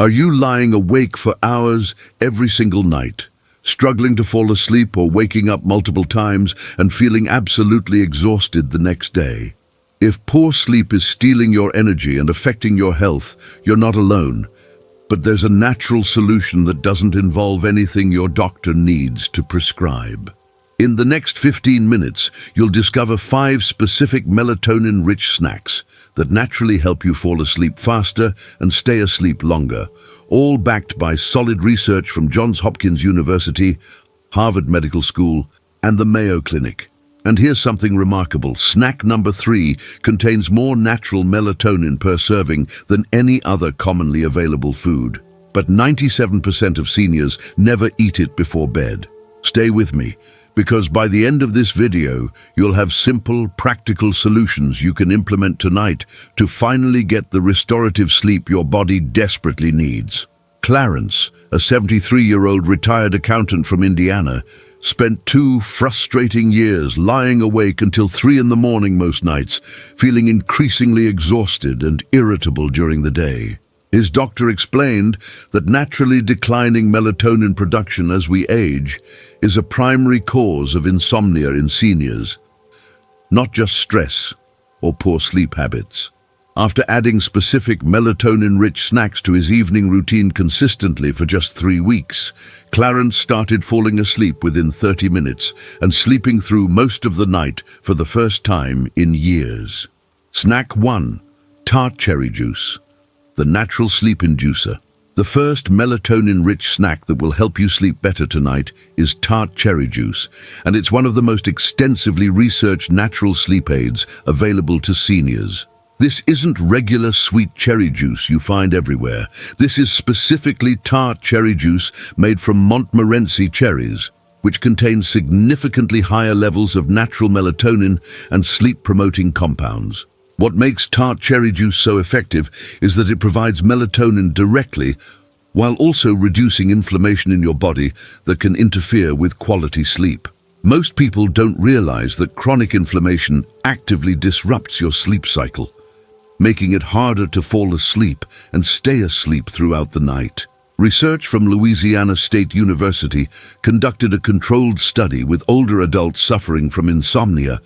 Are you lying awake for hours every single night, struggling to fall asleep or waking up multiple times and feeling absolutely exhausted the next day? If poor sleep is stealing your energy and affecting your health, you're not alone. But there's a natural solution that doesn't involve anything your doctor needs to prescribe. In the next 15 minutes, you'll discover 5 specific melatonin-rich snacks that naturally help you fall asleep faster and stay asleep longer, all backed by solid research from Johns Hopkins University, Harvard Medical School, and the Mayo Clinic. And here's something remarkable. Snack number 3 contains more natural melatonin per serving than any other commonly available food. But 97% of seniors never eat it before bed. Stay with me, because by the end of this video, you'll have simple, practical solutions you can implement tonight to finally get the restorative sleep your body desperately needs. Clarence, a 73-year-old retired accountant from Indiana, spent 2 frustrating years lying awake until 3 in the morning most nights, feeling increasingly exhausted and irritable during the day. His doctor explained that naturally declining melatonin production as we age is a primary cause of insomnia in seniors, not just stress or poor sleep habits. After adding specific melatonin-rich snacks to his evening routine consistently for just 3 weeks, Clarence started falling asleep within 30 minutes and sleeping through most of the night for the first time in years. Snack 1. Tart cherry juice, the natural sleep inducer. The first melatonin-rich snack that will help you sleep better tonight is tart cherry juice, and it's one of the most extensively researched natural sleep aids available to seniors. This isn't regular sweet cherry juice you find everywhere. This is specifically tart cherry juice made from Montmorency cherries, which contains significantly higher levels of natural melatonin and sleep-promoting compounds. What makes tart cherry juice so effective is that it provides melatonin directly while also reducing inflammation in your body that can interfere with quality sleep. Most people don't realize that chronic inflammation actively disrupts your sleep cycle, making it harder to fall asleep and stay asleep throughout the night. Research from Louisiana State University conducted a controlled study with older adults suffering from insomnia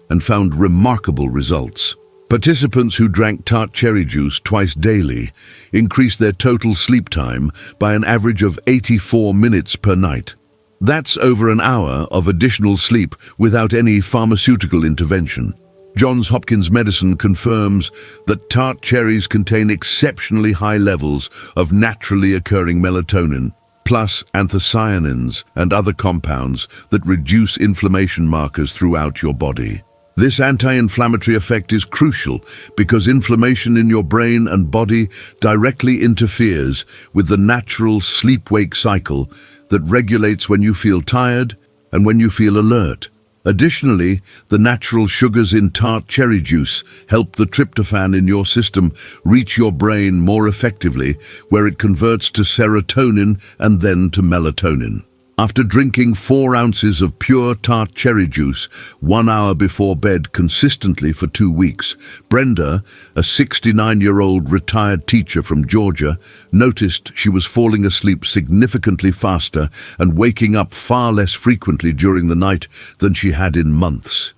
and found remarkable results. Participants who drank tart cherry juice twice daily increased their total sleep time by an average of 84 minutes per night. That's over an hour of additional sleep without any pharmaceutical intervention. Johns Hopkins Medicine confirms that tart cherries contain exceptionally high levels of naturally occurring melatonin, plus anthocyanins and other compounds that reduce inflammation markers throughout your body. This anti-inflammatory effect is crucial because inflammation in your brain and body directly interferes with the natural sleep-wake cycle that regulates when you feel tired and when you feel alert. Additionally, the natural sugars in tart cherry juice help the tryptophan in your system reach your brain more effectively, where it converts to serotonin and then to melatonin. After drinking 4 ounces of pure tart cherry juice 1 hour before bed consistently for 2 weeks, Brenda, a 69-year-old retired teacher from Georgia, noticed she was falling asleep significantly faster and waking up far less frequently during the night than she had in months.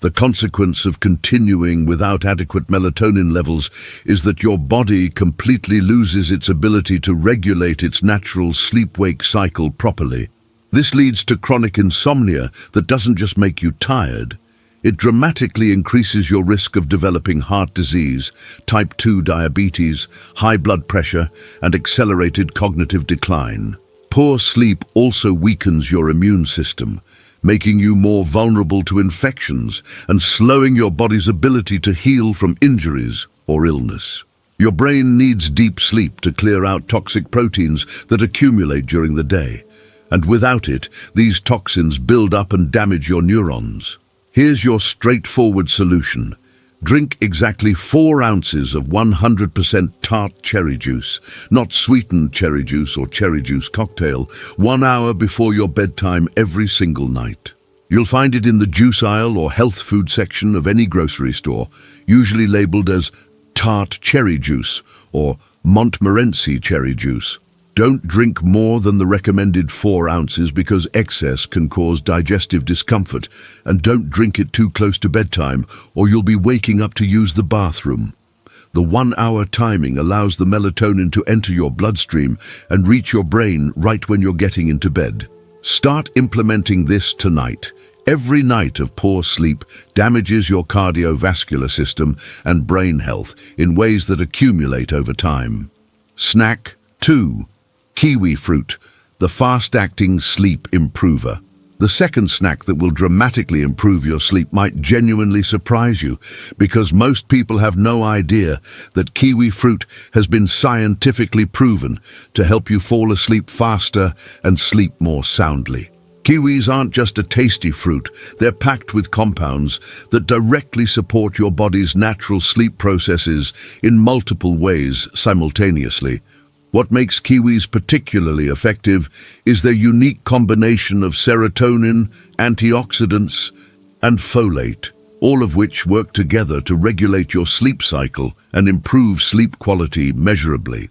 The consequence of continuing without adequate melatonin levels is that your body completely loses its ability to regulate its natural sleep-wake cycle properly. This leads to chronic insomnia that doesn't just make you tired, it dramatically increases your risk of developing heart disease, type 2 diabetes, high blood pressure, and accelerated cognitive decline. Poor sleep also weakens your immune system, making you more vulnerable to infections and slowing your body's ability to heal from injuries or illness. Your brain needs deep sleep to clear out toxic proteins that accumulate during the day, and without it, these toxins build up and damage your neurons. Here's your straightforward solution. Drink exactly 4 ounces of 100% tart cherry juice, not sweetened cherry juice or cherry juice cocktail, 1 hour before your bedtime every single night. You'll find it in the juice aisle or health food section of any grocery store, usually labeled as tart cherry juice or Montmorency cherry juice. Don't drink more than the recommended 4 ounces because excess can cause digestive discomfort, and don't drink it too close to bedtime or you'll be waking up to use the bathroom. The 1-hour timing allows the melatonin to enter your bloodstream and reach your brain right when you're getting into bed. Start implementing this tonight. Every night of poor sleep damages your cardiovascular system and brain health in ways that accumulate over time. Snack 2. Kiwi fruit, the fast-acting sleep improver. The second snack that will dramatically improve your sleep might genuinely surprise you, because most people have no idea that kiwi fruit has been scientifically proven to help you fall asleep faster and sleep more soundly. Kiwis aren't just a tasty fruit, they're packed with compounds that directly support your body's natural sleep processes in multiple ways simultaneously. What makes kiwis particularly effective is their unique combination of serotonin, antioxidants, and folate, all of which work together to regulate your sleep cycle and improve sleep quality measurably.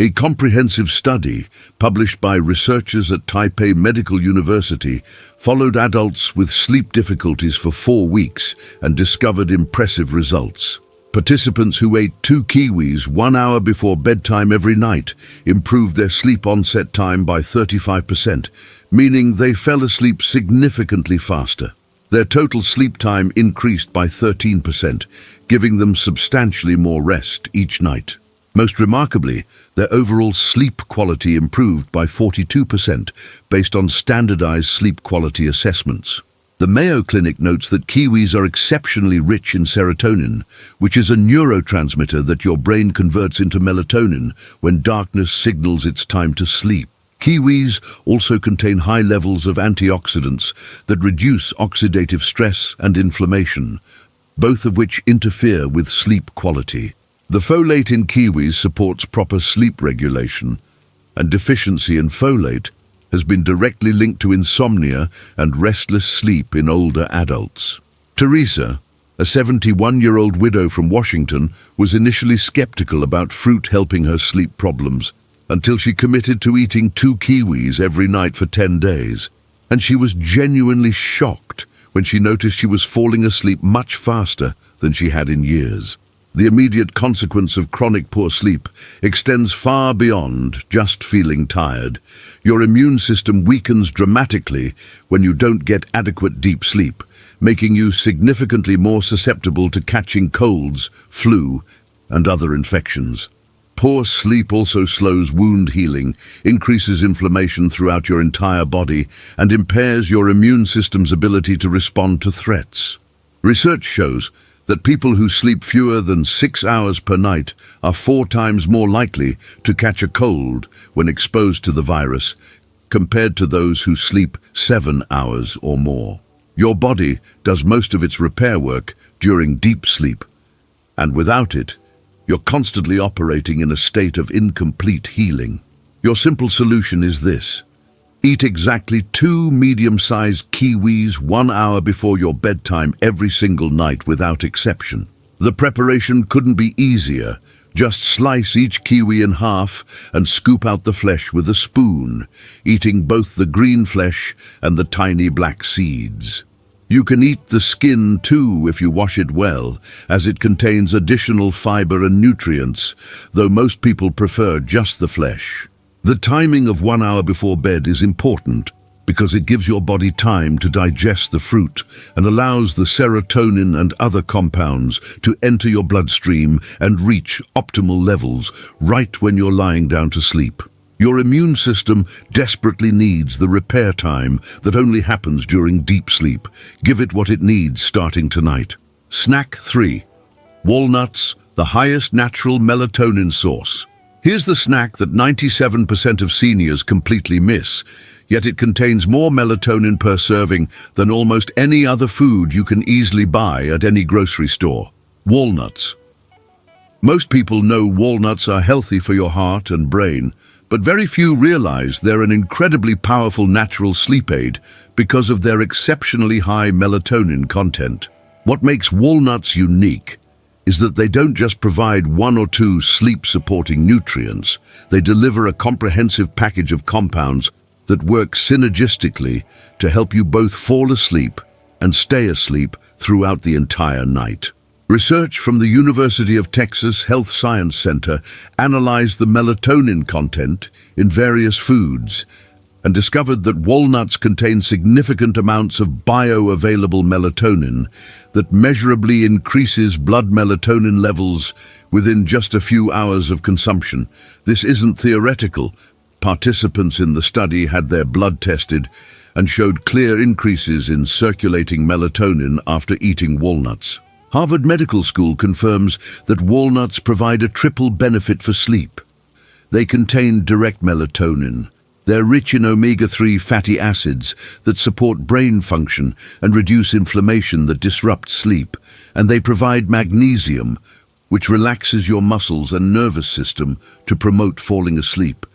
A comprehensive study published by researchers at Taipei Medical University followed adults with sleep difficulties for 4 weeks and discovered impressive results. Participants who ate 2 kiwis 1 hour before bedtime every night improved their sleep onset time by 35%, meaning they fell asleep significantly faster. Their total sleep time increased by 13%, giving them substantially more rest each night. Most remarkably, their overall sleep quality improved by 42% based on standardized sleep quality assessments. The Mayo Clinic notes that kiwis are exceptionally rich in serotonin, which is a neurotransmitter that your brain converts into melatonin when darkness signals it's time to sleep. Kiwis also contain high levels of antioxidants that reduce oxidative stress and inflammation, both of which interfere with sleep quality. The folate in kiwis supports proper sleep regulation, and deficiency in folate has been directly linked to insomnia and restless sleep in older adults. Teresa, a 71-year-old widow from Washington, was initially skeptical about fruit helping her sleep problems until she committed to eating 2 kiwis every night for 10 days. And she was genuinely shocked when she noticed she was falling asleep much faster than she had in years. The immediate consequence of chronic poor sleep extends far beyond just feeling tired. Your immune system weakens dramatically when you don't get adequate deep sleep, making you significantly more susceptible to catching colds, flu, and other infections. Poor sleep also slows wound healing, increases inflammation throughout your entire body, and impairs your immune system's ability to respond to threats. Research shows that people who sleep fewer than 6 hours per night are 4 times more likely to catch a cold when exposed to the virus compared to those who sleep 7 hours or more. Your body does most of its repair work during deep sleep, and without it, you're constantly operating in a state of incomplete healing. Your simple solution is this: eat exactly 2 medium-sized kiwis 1 hour before your bedtime every single night without exception. The preparation couldn't be easier. Just slice each kiwi in half and scoop out the flesh with a spoon, eating both the green flesh and the tiny black seeds. You can eat the skin too if you wash it well, as it contains additional fiber and nutrients, though most people prefer just the flesh. The timing of 1 hour before bed is important because it gives your body time to digest the fruit and allows the serotonin and other compounds to enter your bloodstream and reach optimal levels right when you're lying down to sleep. Your immune system desperately needs the repair time that only happens during deep sleep. Give it what it needs starting tonight. Snack 3. Walnuts, the highest natural melatonin source. Here's the snack that 97% of seniors completely miss, yet it contains more melatonin per serving than almost any other food you can easily buy at any grocery store. Walnuts. Most people know walnuts are healthy for your heart and brain, but very few realize they're an incredibly powerful natural sleep aid because of their exceptionally high melatonin content. What makes walnuts unique is that they don't just provide one or two sleep-supporting nutrients, they deliver a comprehensive package of compounds that work synergistically to help you both fall asleep and stay asleep throughout the entire night. Research from the University of Texas Health Science Center analyzed the melatonin content in various foods and discovered that walnuts contain significant amounts of bioavailable melatonin that measurably increases blood melatonin levels within just a few hours of consumption. This isn't theoretical. Participants in the study had their blood tested and showed clear increases in circulating melatonin after eating walnuts. Harvard Medical School confirms that walnuts provide a triple benefit for sleep. They contain direct melatonin. They're rich in omega-3 fatty acids that support brain function and reduce inflammation that disrupts sleep. And they provide magnesium, which relaxes your muscles and nervous system to promote falling asleep.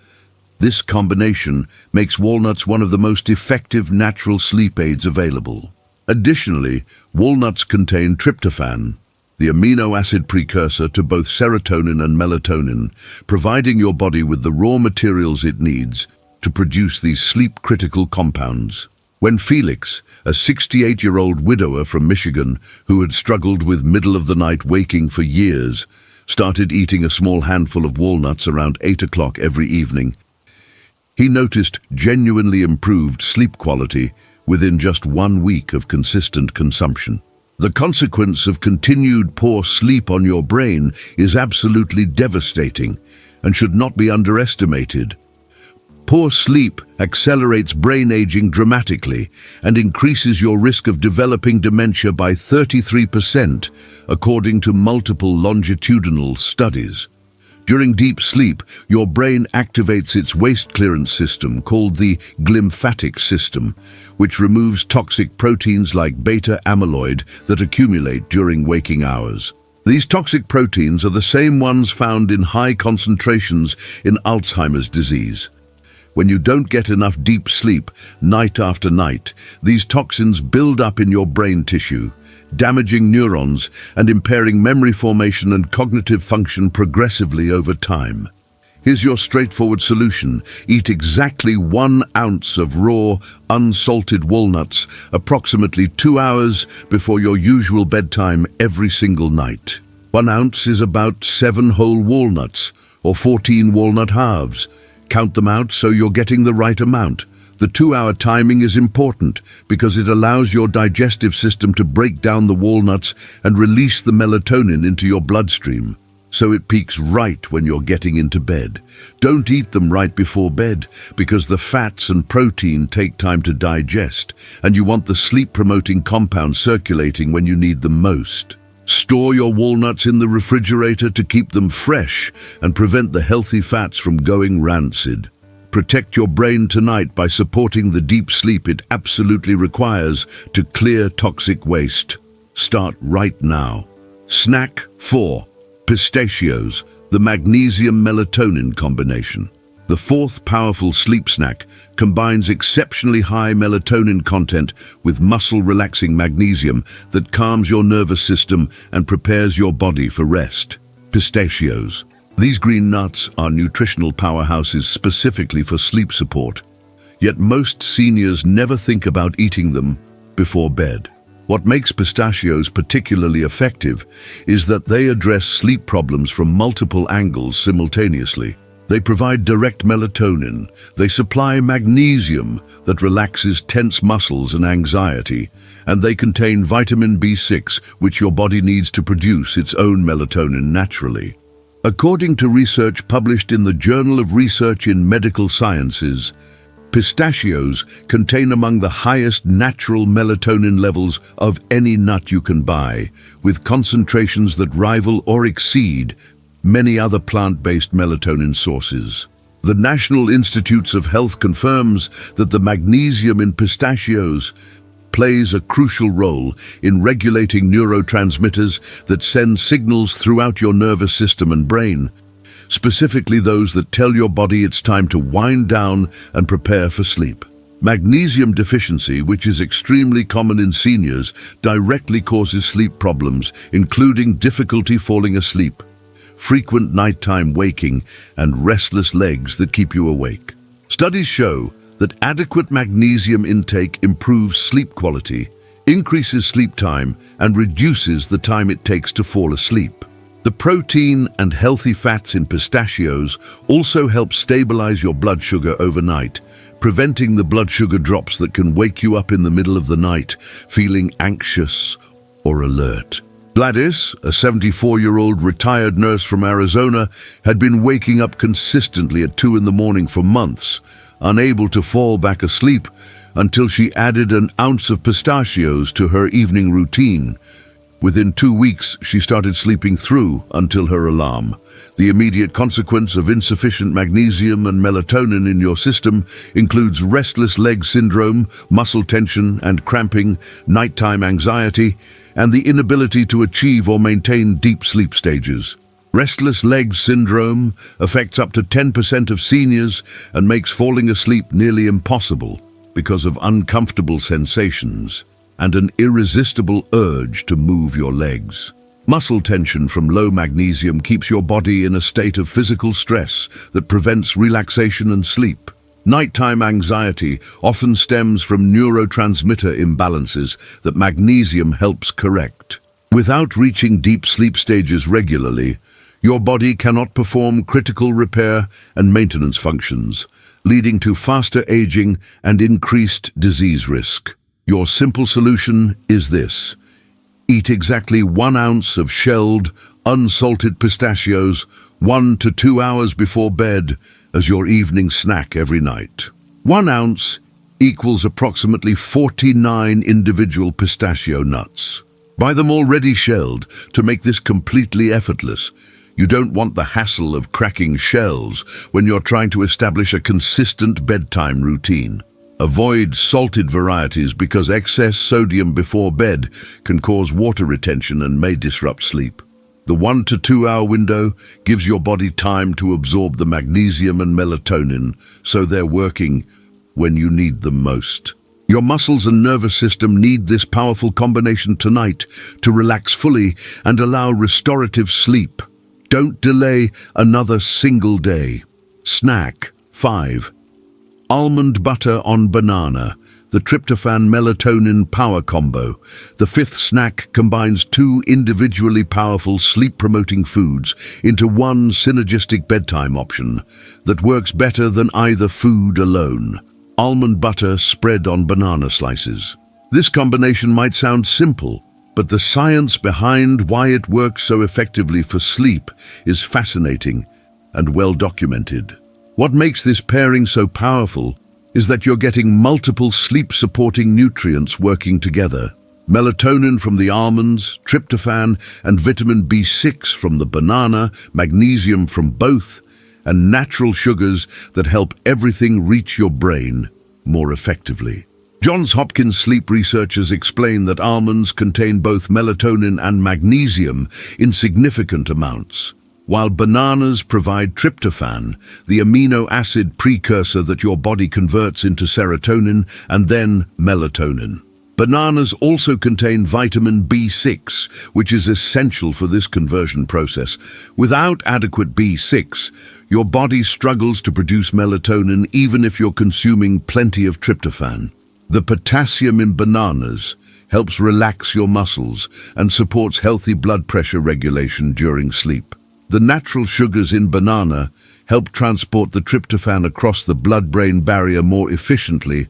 This combination makes walnuts one of the most effective natural sleep aids available. Additionally, walnuts contain tryptophan, the amino acid precursor to both serotonin and melatonin, providing your body with the raw materials it needs to produce these sleep-critical compounds. When Felix, a 68-year-old widower from Michigan who had struggled with middle-of-the-night waking for years, started eating a small handful of walnuts around 8 o'clock every evening, he noticed genuinely improved sleep quality within just 1 week of consistent consumption. The consequence of continued poor sleep on your brain is absolutely devastating and should not be underestimated. Poor sleep accelerates brain aging dramatically and increases your risk of developing dementia by 33%, according to multiple longitudinal studies. During deep sleep, your brain activates its waste clearance system called the glymphatic system, which removes toxic proteins like beta amyloid that accumulate during waking hours. These toxic proteins are the same ones found in high concentrations in Alzheimer's disease. When you don't get enough deep sleep night after night, these toxins build up in your brain tissue, damaging neurons and impairing memory formation and cognitive function progressively over time. Here's your straightforward solution. Eat exactly 1 ounce of raw, unsalted walnuts approximately 2 hours before your usual bedtime every single night. 1 ounce is about 7 whole walnuts, or 14 walnut halves. Count them out so you're getting the right amount. The 2-hour timing is important because it allows your digestive system to break down the walnuts and release the melatonin into your bloodstream, so it peaks right when you're getting into bed. Don't eat them right before bed because the fats and protein take time to digest, and you want the sleep-promoting compounds circulating when you need them most. Store your walnuts in the refrigerator to keep them fresh and prevent the healthy fats from going rancid. Protect your brain tonight by supporting the deep sleep it absolutely requires to clear toxic waste. Start right now. Snack 4. Pistachios, the magnesium-melatonin combination. The 4th powerful sleep snack combines exceptionally high melatonin content with muscle-relaxing magnesium that calms your nervous system and prepares your body for rest. Pistachios. These green nuts are nutritional powerhouses specifically for sleep support, yet most seniors never think about eating them before bed. What makes pistachios particularly effective is that they address sleep problems from multiple angles simultaneously. They provide direct melatonin. They supply magnesium that relaxes tense muscles and anxiety. And they contain vitamin B6, which your body needs to produce its own melatonin naturally. According to research published in the Journal of Research in Medical Sciences, pistachios contain among the highest natural melatonin levels of any nut you can buy, with concentrations that rival or exceed many other plant-based melatonin sources. The National Institutes of Health confirms that the magnesium in pistachios plays a crucial role in regulating neurotransmitters that send signals throughout your nervous system and brain, specifically those that tell your body it's time to wind down and prepare for sleep. Magnesium deficiency, which is extremely common in seniors, directly causes sleep problems, including difficulty falling asleep, frequent nighttime waking, and restless legs that keep you awake. Studies show that adequate magnesium intake improves sleep quality, increases sleep time, and reduces the time it takes to fall asleep. The protein and healthy fats in pistachios also help stabilize your blood sugar overnight, preventing the blood sugar drops that can wake you up in the middle of the night, feeling anxious or alert. Gladys, a 74-year-old retired nurse from Arizona, had been waking up consistently at 2 in the morning for months, unable to fall back asleep until she added an ounce of pistachios to her evening routine. Within 2 weeks, she started sleeping through until her alarm. The immediate consequence of insufficient magnesium and melatonin in your system includes restless leg syndrome, muscle tension and cramping, nighttime anxiety, and the inability to achieve or maintain deep sleep stages. Restless leg syndrome affects up to 10% of seniors and makes falling asleep nearly impossible because of uncomfortable sensations and an irresistible urge to move your legs. Muscle tension from low magnesium keeps your body in a state of physical stress that prevents relaxation and sleep. Nighttime anxiety often stems from neurotransmitter imbalances that magnesium helps correct. Without reaching deep sleep stages regularly, your body cannot perform critical repair and maintenance functions, leading to faster aging and increased disease risk. Your simple solution is this: eat exactly 1 ounce of shelled, unsalted pistachios 1 to 2 hours before bed as your evening snack every night. 1 ounce equals approximately 49 individual pistachio nuts. Buy them already shelled to make this completely effortless. You don't want the hassle of cracking shells when you're trying to establish a consistent bedtime routine. Avoid salted varieties because excess sodium before bed can cause water retention and may disrupt sleep. The 1 to 2 hour window gives your body time to absorb the magnesium and melatonin, so they're working when you need them most. Your muscles and nervous system need this powerful combination tonight to relax fully and allow restorative sleep. Don't delay another single day. Snack 5. Almond butter on banana, the tryptophan melatonin power combo. The 5th snack combines 2 individually powerful sleep-promoting foods into one synergistic bedtime option that works better than either food alone. Almond butter spread on banana slices. This combination might sound simple, but the science behind why it works so effectively for sleep is fascinating and well documented. What makes this pairing so powerful is that you're getting multiple sleep-supporting nutrients working together. Melatonin from the almonds, tryptophan and vitamin B6 from the banana, magnesium from both, and natural sugars that help everything reach your brain more effectively. Johns Hopkins sleep researchers explain that almonds contain both melatonin and magnesium in significant amounts, while bananas provide tryptophan, the amino acid precursor that your body converts into serotonin and then melatonin. Bananas also contain vitamin B6, which is essential for this conversion process. Without adequate B6, your body struggles to produce melatonin even if you're consuming plenty of tryptophan. The potassium in bananas helps relax your muscles and supports healthy blood pressure regulation during sleep. The natural sugars in banana help transport the tryptophan across the blood-brain barrier more efficiently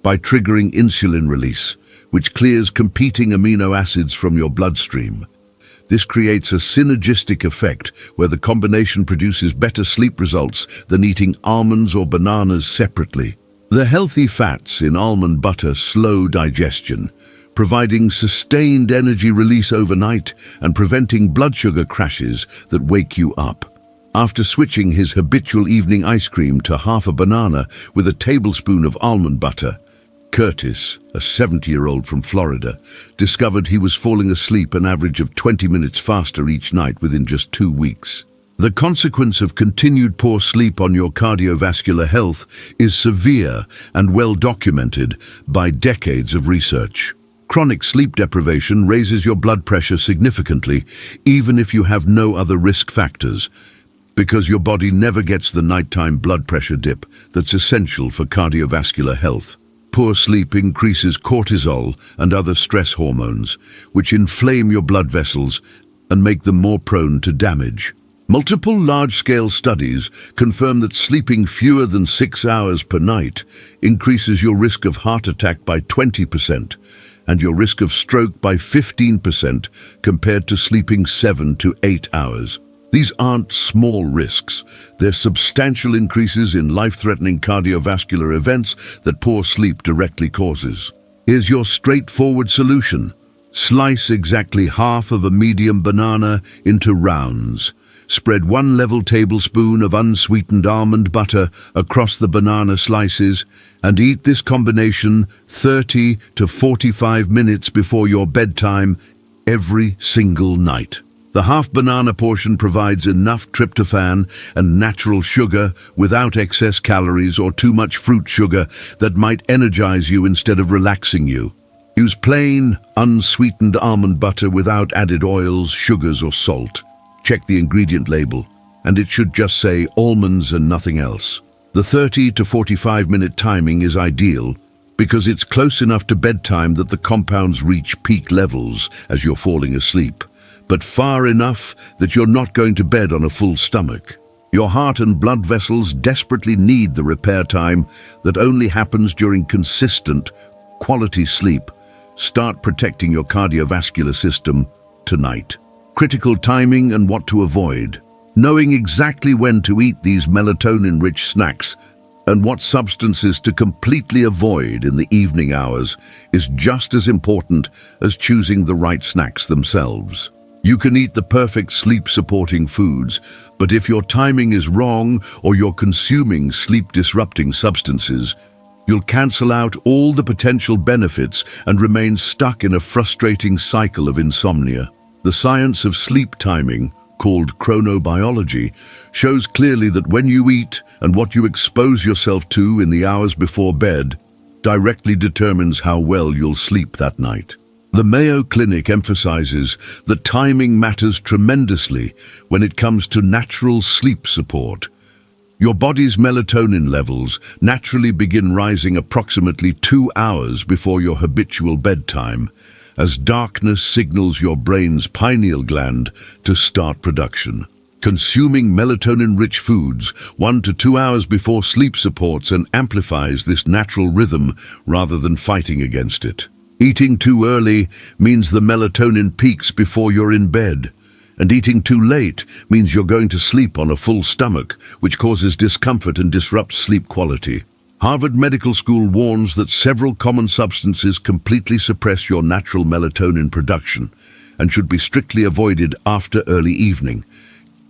by triggering insulin release, which clears competing amino acids from your bloodstream. This creates a synergistic effect where the combination produces better sleep results than eating almonds or bananas separately. The healthy fats in almond butter slow digestion, providing sustained energy release overnight and preventing blood sugar crashes that wake you up. After switching his habitual evening ice cream to half a banana with a tablespoon of almond butter, Curtis, a 70-year-old from Florida, discovered he was falling asleep an average of 20 minutes faster each night within just 2 weeks. The consequence of continued poor sleep on your cardiovascular health is severe and well documented by decades of research. Chronic sleep deprivation raises your blood pressure significantly, even if you have no other risk factors, because your body never gets the nighttime blood pressure dip that's essential for cardiovascular health. Poor sleep increases cortisol and other stress hormones, which inflame your blood vessels and make them more prone to damage. Multiple large-scale studies confirm that sleeping fewer than 6 hours per night increases your risk of heart attack by 20% and your risk of stroke by 15% compared to sleeping 7 to 8 hours. These aren't small risks. They're substantial increases in life-threatening cardiovascular events that poor sleep directly causes. Here's your straightforward solution. Slice exactly half of a medium banana into rounds. Spread 1 level tablespoon of unsweetened almond butter across the banana slices and eat this combination 30 to 45 minutes before your bedtime every single night. The half banana portion provides enough tryptophan and natural sugar without excess calories or too much fruit sugar that might energize you instead of relaxing you. Use plain, unsweetened almond butter without added oils, sugars, or salt. Check the ingredient label, and it should just say almonds and nothing else. The 30 to 45-minute timing is ideal because it's close enough to bedtime that the compounds reach peak levels as you're falling asleep, but far enough that you're not going to bed on a full stomach. Your heart and blood vessels desperately need the repair time that only happens during consistent, quality sleep. Start protecting your cardiovascular system tonight. Critical timing and what to avoid. Knowing exactly when to eat these melatonin-rich snacks and what substances to completely avoid in the evening hours is just as important as choosing the right snacks themselves. You can eat the perfect sleep-supporting foods, but if your timing is wrong or you're consuming sleep-disrupting substances, you'll cancel out all the potential benefits and remain stuck in a frustrating cycle of insomnia. The science of sleep timing, called chronobiology, shows clearly that when you eat and what you expose yourself to in the hours before bed directly determines how well you'll sleep that night. The Mayo Clinic emphasizes that timing matters tremendously when it comes to natural sleep support. Your body's melatonin levels naturally begin rising approximately 2 hours before your habitual bedtime, as darkness signals your brain's pineal gland to start production. Consuming melatonin-rich foods 1 to 2 hours before sleep supports and amplifies this natural rhythm rather than fighting against it. Eating too early means the melatonin peaks before you're in bed, and eating too late means you're going to sleep on a full stomach, which causes discomfort and disrupts sleep quality. Harvard Medical School warns that several common substances completely suppress your natural melatonin production and should be strictly avoided after early evening.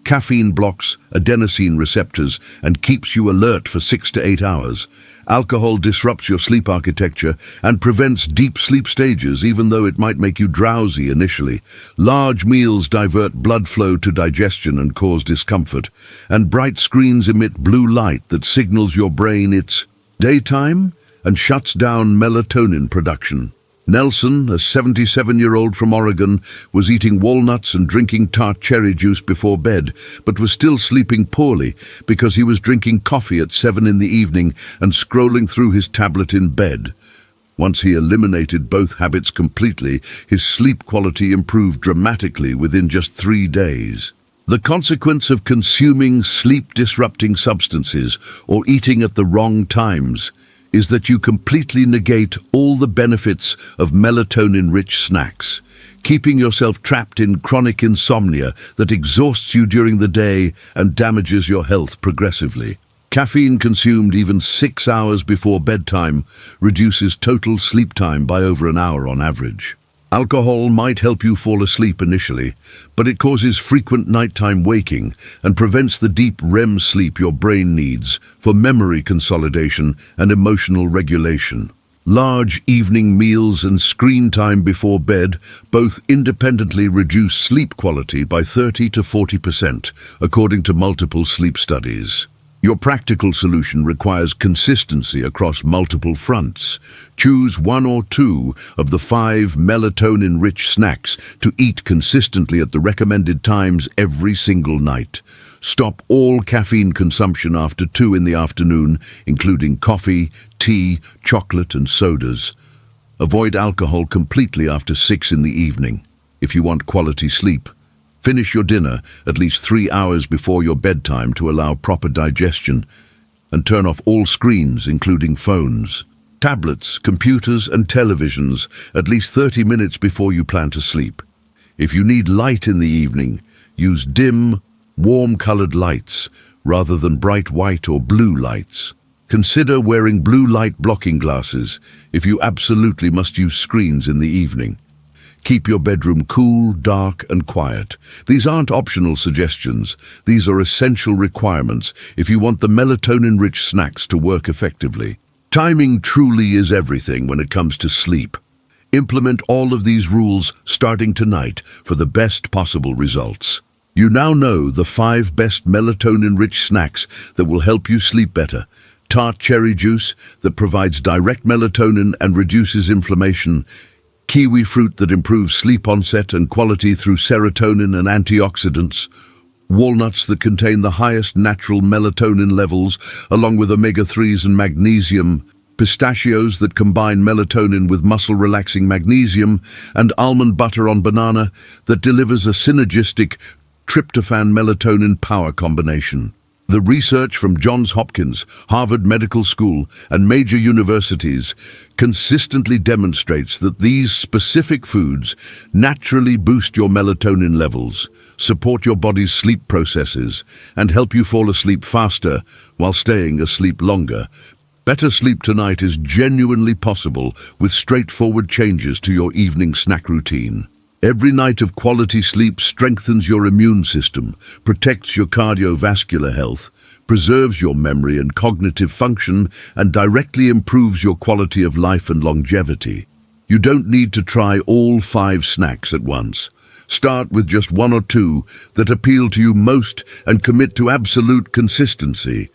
Caffeine blocks adenosine receptors and keeps you alert for 6 to 8 hours. Alcohol disrupts your sleep architecture and prevents deep sleep stages, even though it might make you drowsy initially. Large meals divert blood flow to digestion and cause discomfort, and bright screens emit blue light that signals your brain it's daytime and shuts down melatonin production. Nelson, a 77-year-old from Oregon, was eating walnuts and drinking tart cherry juice before bed, but was still sleeping poorly because he was drinking coffee at 7 in the evening and scrolling through his tablet in bed. Once he eliminated both habits completely, his sleep quality improved dramatically within just 3 days. The consequence of consuming sleep-disrupting substances or eating at the wrong times is that you completely negate all the benefits of melatonin-rich snacks, keeping yourself trapped in chronic insomnia that exhausts you during the day and damages your health progressively. Caffeine consumed even 6 hours before bedtime reduces total sleep time by over an hour on average. Alcohol might help you fall asleep initially, but it causes frequent nighttime waking and prevents the deep REM sleep your brain needs for memory consolidation and emotional regulation. Large evening meals and screen time before bed both independently reduce sleep quality by 30 to 40%, according to multiple sleep studies. Your practical solution requires consistency across multiple fronts. Choose one or two of the 5 melatonin-rich snacks to eat consistently at the recommended times every single night. Stop all caffeine consumption after 2 in the afternoon, including coffee, tea, chocolate and sodas. Avoid alcohol completely after 6 in the evening. If you want quality sleep, finish your dinner at least 3 hours before your bedtime to allow proper digestion, and turn off all screens, including phones, tablets, computers and televisions at least 30 minutes before you plan to sleep. If you need light in the evening, use dim, warm-colored lights rather than bright white or blue lights. Consider wearing blue light blocking glasses if you absolutely must use screens in the evening. Keep your bedroom cool, dark and quiet. These aren't optional suggestions. These are essential requirements if you want the melatonin-rich snacks to work effectively. Timing truly is everything when it comes to sleep. Implement all of these rules starting tonight for the best possible results. You now know the 5 best melatonin-rich snacks that will help you sleep better. Tart cherry juice that provides direct melatonin and reduces inflammation. Kiwi fruit that improves sleep onset and quality through serotonin and antioxidants. Walnuts that contain the highest natural melatonin levels, along with omega-3s and magnesium. Pistachios that combine melatonin with muscle-relaxing magnesium. And almond butter on banana that delivers a synergistic tryptophan melatonin power combination. The research from Johns Hopkins, Harvard Medical School, and major universities consistently demonstrates that these specific foods naturally boost your melatonin levels, support your body's sleep processes, and help you fall asleep faster while staying asleep longer. Better sleep tonight is genuinely possible with straightforward changes to your evening snack routine. Every night of quality sleep strengthens your immune system, protects your cardiovascular health, preserves your memory and cognitive function, and directly improves your quality of life and longevity. You don't need to try all 5 snacks at once. Start with just 1 or 2 that appeal to you most and commit to absolute consistency.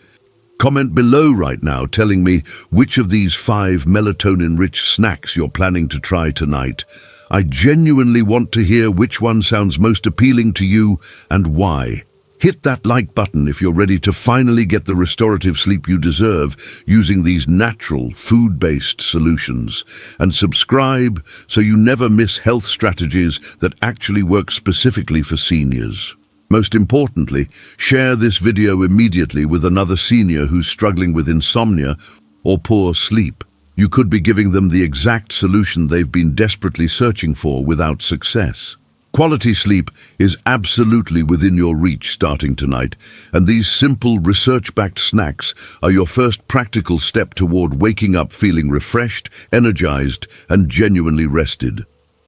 Comment below right now telling me which of these 5 melatonin-rich snacks you're planning to try tonight. I genuinely want to hear which one sounds most appealing to you and why. Hit that like button if you're ready to finally get the restorative sleep you deserve using these natural, food-based solutions. And subscribe so you never miss health strategies that actually work specifically for seniors. Most importantly, share this video immediately with another senior who's struggling with insomnia or poor sleep. You could be giving them the exact solution they've been desperately searching for without success. Quality sleep is absolutely within your reach starting tonight, and these simple research-backed snacks are your first practical step toward waking up feeling refreshed, energized, and genuinely rested.